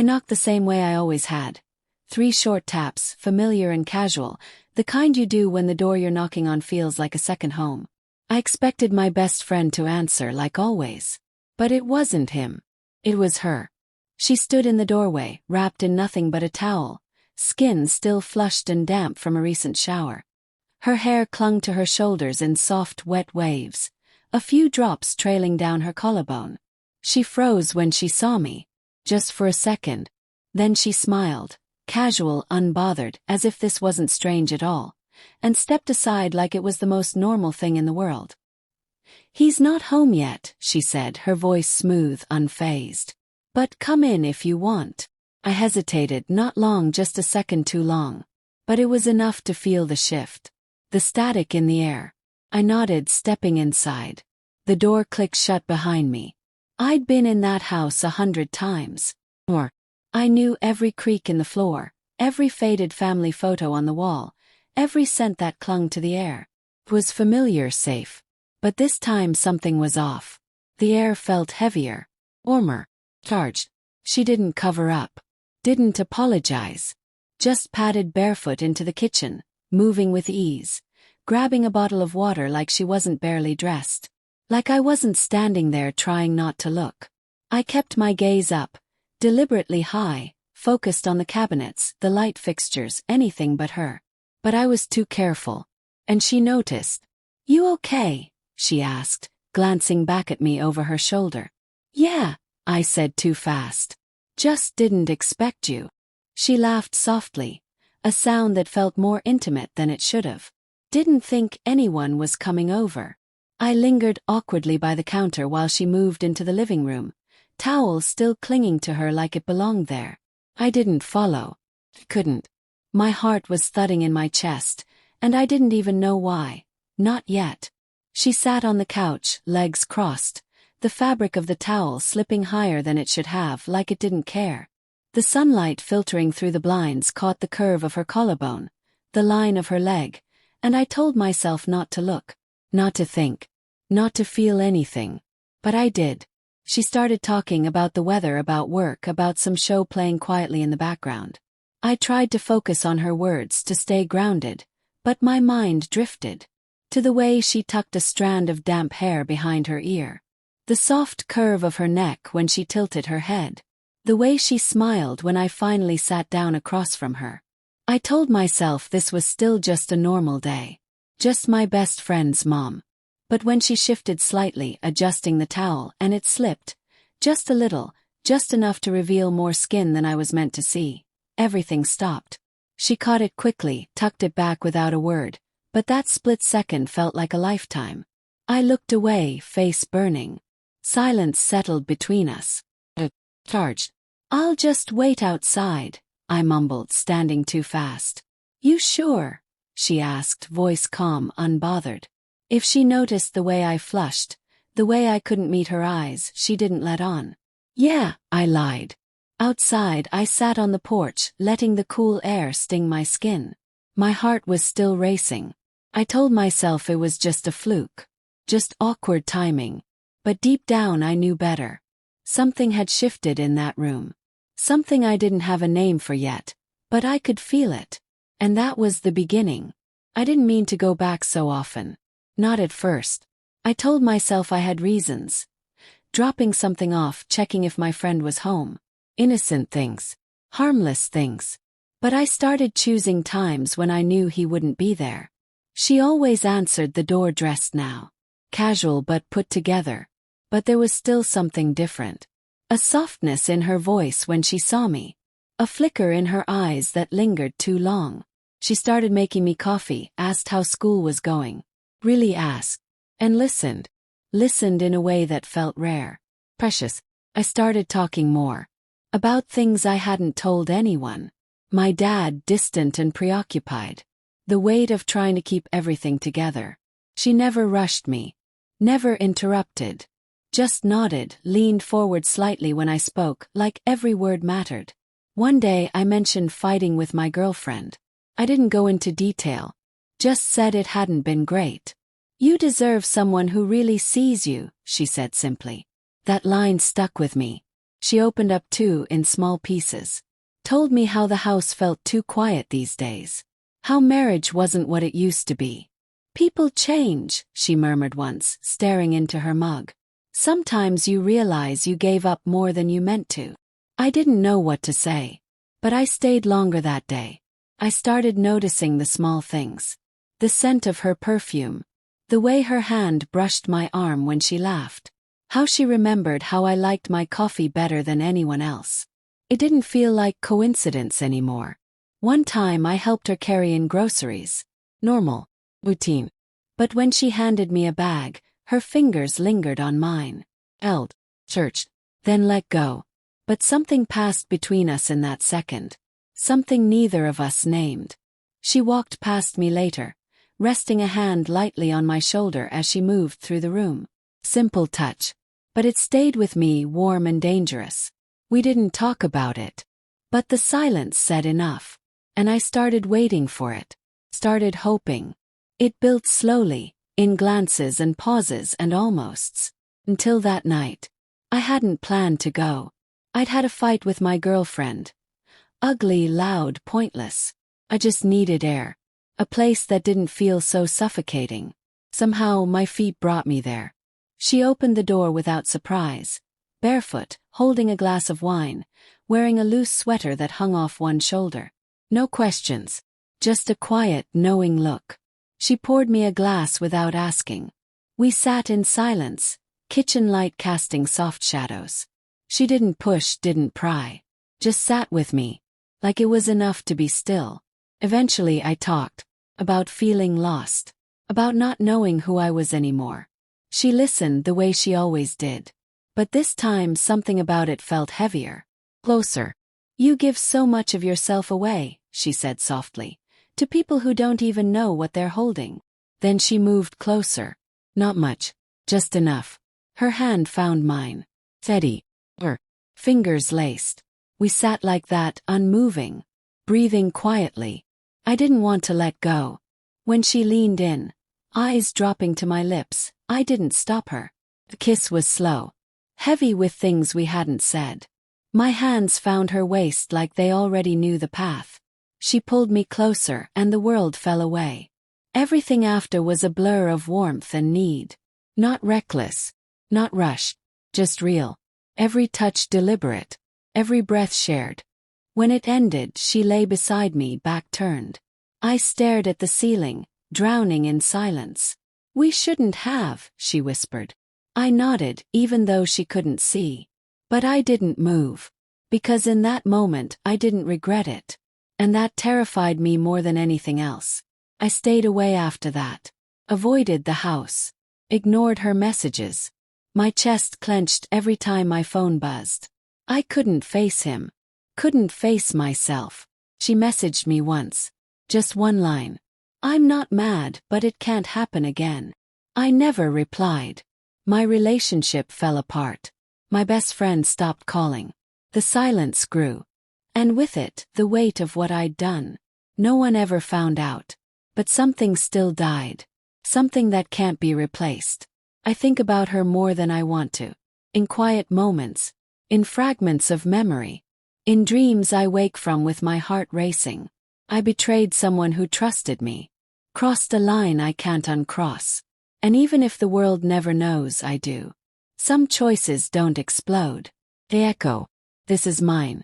knocked the same way I always had. 3 short taps, familiar and casual, the kind you do when the door you're knocking on feels like a second home. I expected my best friend to answer like always. But it wasn't him. It was her. She stood in the doorway, wrapped in nothing but a towel, skin still flushed and damp from a recent shower. Her hair clung to her shoulders in soft, wet waves, a few drops trailing down her collarbone. She froze when she saw me, just for a second. Then she smiled, casual, unbothered, as if this wasn't strange at all, and stepped aside like it was the most normal thing in the world. "He's not home yet," she said, her voice smooth, unfazed. "But come in if you want." I hesitated, not long, just a second too long. But it was enough to feel the shift. The static in the air. I nodded, stepping inside. The door clicked shut behind me. I'd been in that house 100 times. Or. I knew every creak in the floor, every faded family photo on the wall, every scent that clung to the air. It was familiar, safe. But this time something was off. The air felt heavier, warmer, charged. She didn't cover up. Didn't apologize. Just padded barefoot into the kitchen, moving with ease, grabbing a bottle of water like she wasn't barely dressed. Like I wasn't standing there trying not to look. I kept my gaze up, deliberately high, focused on the cabinets, the light fixtures, anything but her. But I was too careful. And she noticed. "You okay?" she asked, glancing back at me over her shoulder. "Yeah," I said too fast. "Just didn't expect you." She laughed softly, a sound that felt more intimate than it should have. "Didn't think anyone was coming over." I lingered awkwardly by the counter while she moved into the living room, towel still clinging to her like it belonged there. I didn't follow. Couldn't. My heart was thudding in my chest, and I didn't even know why. Not yet. She sat on the couch, legs crossed, the fabric of the towel slipping higher than it should have, like it didn't care. The sunlight filtering through the blinds caught the curve of her collarbone, the line of her leg, and I told myself not to look, not to think, not to feel anything. But I did. She started talking about the weather, about work, about some show playing quietly in the background. I tried to focus on her words, to stay grounded, but my mind drifted. To the way she tucked a strand of damp hair behind her ear. The soft curve of her neck when she tilted her head. The way she smiled when I finally sat down across from her. I told myself this was still just a normal day. Just my best friend's mom. But when she shifted slightly, adjusting the towel, and it slipped, just a little, just enough to reveal more skin than I was meant to see, everything stopped. She caught it quickly, tucked it back without a word, but that split second felt like a lifetime. I looked away, face burning. Silence settled between us. Charged. "I'll just wait outside," I mumbled, standing too fast. "You sure?" she asked, voice calm, unbothered. If she noticed the way I flushed, the way I couldn't meet her eyes, she didn't let on. "Yeah," I lied. Outside, I sat on the porch, letting the cool air sting my skin. My heart was still racing. I told myself it was just a fluke. Just awkward timing. But deep down I knew better. Something had shifted in that room. Something I didn't have a name for yet, but I could feel it. And that was the beginning. I didn't mean to go back so often. Not at first. I told myself I had reasons. Dropping something off, checking if my friend was home. Innocent things. Harmless things. But I started choosing times when I knew he wouldn't be there. She always answered the door dressed now. Casual but put together. But there was still something different. A softness in her voice when she saw me. A flicker in her eyes that lingered too long. She started making me coffee, asked how school was going. Really asked. And listened. Listened in a way that felt rare. Precious. I started talking more. About things I hadn't told anyone. My dad, distant and preoccupied. The weight of trying to keep everything together. She never rushed me. Never interrupted. Just nodded, leaned forward slightly when I spoke, like every word mattered. One day I mentioned fighting with my girlfriend. I didn't go into detail. Just said it hadn't been great. "You deserve someone who really sees you," she said simply. That line stuck with me. She opened up too in small pieces. Told me how the house felt too quiet these days. How marriage wasn't what it used to be. People change, she murmured once, staring into her mug. Sometimes you realize you gave up more than you meant to. I didn't know what to say. But I stayed longer that day. I started noticing the small things. The scent of her perfume. The way her hand brushed my arm when she laughed. How she remembered how I liked my coffee better than anyone else. It didn't feel like coincidence anymore. One time I helped her carry in groceries. Normal. Routine. But when she handed me a bag, her fingers lingered on mine. Held. Searched. Then let go. But something passed between us in that second. Something neither of us named. She walked past me later, resting a hand lightly on my shoulder as she moved through the room. Simple touch. But it stayed with me, warm and dangerous. We didn't talk about it. But the silence said enough. And I started waiting for it. Started hoping. It built slowly, in glances and pauses and almosts. Until that night. I hadn't planned to go. I'd had a fight with my girlfriend. Ugly, loud, pointless. I just needed air. A place that didn't feel so suffocating. Somehow my feet brought me there. She opened the door without surprise. Barefoot, holding a glass of wine, wearing a loose sweater that hung off one shoulder. No questions. Just a quiet, knowing look. She poured me a glass without asking. We sat in silence, kitchen light casting soft shadows. She didn't push, didn't pry. Just sat with me. Like it was enough to be still. Eventually I talked. About feeling lost. About not knowing who I was anymore. She listened the way she always did. But this time something about it felt heavier. Closer. You give so much of yourself away, she said softly. To people who don't even know what they're holding. Then she moved closer. Not much. Just enough. Her hand found mine. Steady. Her fingers laced. We sat like that, unmoving. Breathing quietly. I didn't want to let go. When she leaned in, eyes dropping to my lips, I didn't stop her. The kiss was slow. Heavy with things we hadn't said. My hands found her waist like they already knew the path. She pulled me closer and the world fell away. Everything after was a blur of warmth and need. Not reckless. Not rushed. Just real. Every touch deliberate. Every breath shared. When it ended, she lay beside me, back turned. I stared at the ceiling, drowning in silence. We shouldn't have, she whispered. I nodded, even though she couldn't see. But I didn't move. Because in that moment, I didn't regret it. And that terrified me more than anything else. I stayed away after that. Avoided the house. Ignored her messages. My chest clenched every time my phone buzzed. I couldn't face him. Couldn't face myself. She messaged me once. Just one line. I'm not mad, but it can't happen again. I never replied. My relationship fell apart. My best friend stopped calling. The silence grew. And with it, the weight of what I'd done. No one ever found out. But something still died. Something that can't be replaced. I think about her more than I want to. In quiet moments. In fragments of memory. In dreams I wake from with my heart racing. I betrayed someone who trusted me. Crossed a line I can't uncross. And even if the world never knows, I do. Some choices don't explode. They echo. This is mine.